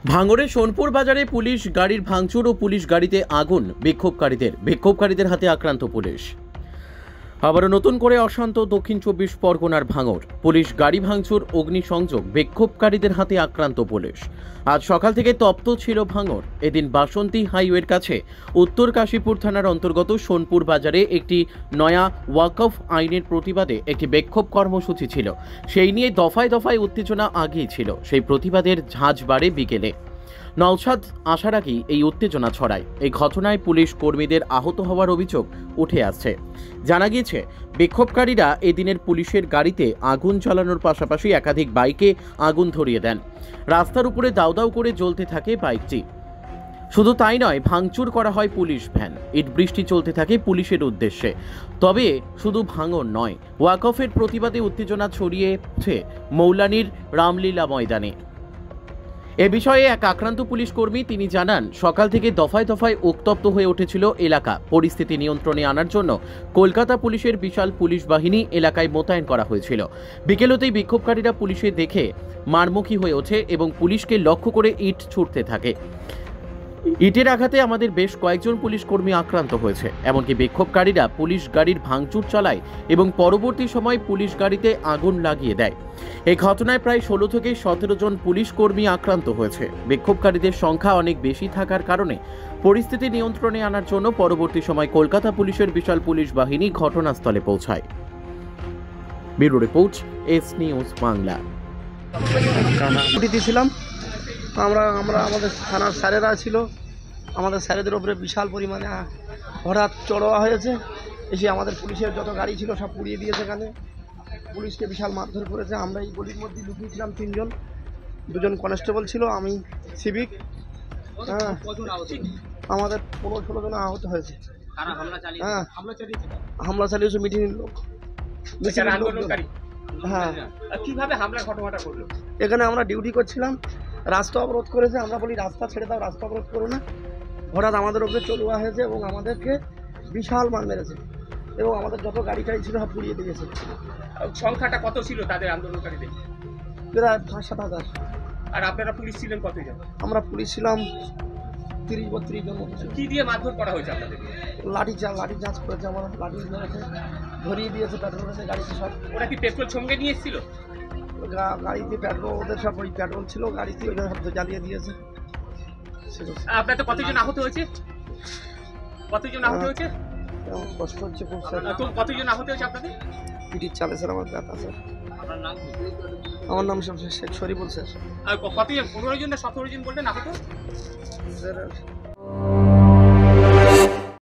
ভাঙড়ে সোনপুর বাজারে পুলিশ গাড়ির ভাঙচুর ও পুলিশ গাড়িতে আগুন। বিক্ষোভকারীদের হাতে আক্রান্ত পুলিশ। আবারও নতুন করে অশান্ত দক্ষিণ 24 পরগনার ভাঙড়। পুলিশ গাড়ি ভাঙচুর, অগ্নিসংযোগ, বিক্ষোভকারীদের হাতে আক্রান্ত পুলিশ। আজ সকাল থেকে তপ্ত ছিল ভাঙড়। এদিন বাসন্তী হাইওয়ের কাছে উত্তর কাশীপুর থানার অন্তর্গত সোনপুর বাজারে একটি নয়া ওয়াকফ আইনের প্রতিবাদে একটি বিক্ষোভ কর্মসূচি ছিল। সেই নিয়ে দফায় দফায় উত্তেজনা আগেই ছিল। সেই প্রতিবাদের ঝাঁঝ বাড়ে বিকেলে। নওশাদ আসার আগেই এই উত্তেজনা ছড়ায়। এই ঘটনায় পুলিশ কর্মীদের আহত হওয়ার অভিযোগ উঠে আসছে। জানা গিয়েছে, বিক্ষোভকারীরা এদিনের পুলিশের গাড়িতে আগুন জ্বালানোর পাশাপাশি একাধিক বাইকে আগুন ধরিয়ে দেন। রাস্তার উপরে দাউ দাউ করে জ্বলতে থাকে বাইকটি। শুধু তাই নয়, ভাঙচুর করা হয় পুলিশ ভ্যান। ইট বৃষ্টি চলতে থাকে পুলিশের উদ্দেশ্যে। তবে শুধু ভাঙন নয়, ওয়াকফের প্রতিবাদে উত্তেজনা ছড়িয়েছে মৌলানির রামলীলা ময়দানে। এ বিষয়ে এক আক্রান্ত পুলিশ কর্মী তিনি জানান, সকাল থেকে দফায় দফায় উত্তপ্ত হয়ে উঠেছিল এলাকা। পরিস্থিতি নিয়ন্ত্রণে আনার জন্য কলকাতা পুলিশের বিশাল পুলিশ বাহিনী এলাকায় মোতায়েন করা হয়েছিল। বিকেলতেই বিক্ষোভকারীরা পুলিশে দেখে মারমুখী হয়ে ওঠে এবং পুলিশকে লক্ষ্য করে ইট ছুড়তে থাকে। ইটের আঘাতে আমাদের বেশ কয়েকজন পুলিশ কর্মী আক্রান্ত হয়েছে। এমনকি বিক্ষোভকারীরা পুলিশ গাড়ির ভাঙচুর চালায় এবং পরবর্তী সময় পুলিশ গাড়িতে আগুন লাগিয়ে দেয়। এই ঘটনায় প্রায় 16 থেকে 17 জন পুলিশ কর্মী আক্রান্ত হয়েছে। বিক্ষোভকারীদের সংখ্যা অনেক বেশি থাকার কারণে পরিস্থিতি নিয়ন্ত্রণে আনার জন্য পরবর্তী সময় কলকাতা পুলিশের বিশাল পুলিশ বাহিনী ঘটনাস্থলে পৌঁছায়। Bureau report, S news Bangla. ছিলাম আমরা আমাদের থানার স্যারেরা ছিল, আমাদের স্যারেদের উপরে বিশাল পরিমাণে হঠাৎ চড়োয়া হয়েছে। এসে আমাদের পুলিশের যত গাড়ি ছিল সব পুড়িয়ে দিয়েছে। এখানে পুলিশকে বিশাল মারধর করেছে। আমরা এই গলির মধ্যে লুকিয়েছিলাম, 3 জন, 2 জন কনস্টেবল ছিল, আমি সিভিক। আমাদের 15-16 জন আহত হয়েছে। হামলা চালিয়েছে মিটিংয়ের লোক। হ্যাঁ, কিভাবে হামলার ঘটনাটা ঘটলো? এখানে আমরা ডিউটি করছিলাম, রাস্তা অবরোধ করেছে। আমরা বলি রাস্তা ছেড়ে দাও, রাস্তা অবরোধ করো না। হঠাৎ আমাদের উপরে চলুয়া হয়েছে এবং আমাদেরকে বিশাল মার মেরেছে এবং আমাদের যত গাড়ি টাড়ি ছিল সব পুড়িয়ে দিয়েছে। সংখ্যাটা কত ছিল তাদের আন্দোলনকারীদের? প্রায় 5-7 হাজার। আর আপনারা পুলিশ ছিলেন কতজন? আমরা পুলিশ ছিলাম 30-32 জন মতো। কি দিয়ে মারধর করা হয়েছে আপনাদের? লাঠি চার্জ করেছে, আমার লাঠি মেরেছে, ধরিয়ে দিয়েছে, পেট্রোল মেরেছে গাড়িতে সব। ওরা কি পেট্রোল সঙ্গে নিয়ে এসেছিল? গাড়িতে পেট্রোল, ওদের সব ওই পেট্রোল ছিল গাড়িতে, ওইটা সব জ্বালিয়ে দিয়েছে। আপনাদের কতজন আহত হয়েছে? কষ্ট হচ্ছে খুব স্যার। কতজন আহত হয়েছে আপনাদের? পিটির চালে স্যার আমার ব্যথা স্যার। আমার নাম শেখ শরীফুল স্যার। আর কতজন? 15 জন না 17 জন বললেন আহত? স্যার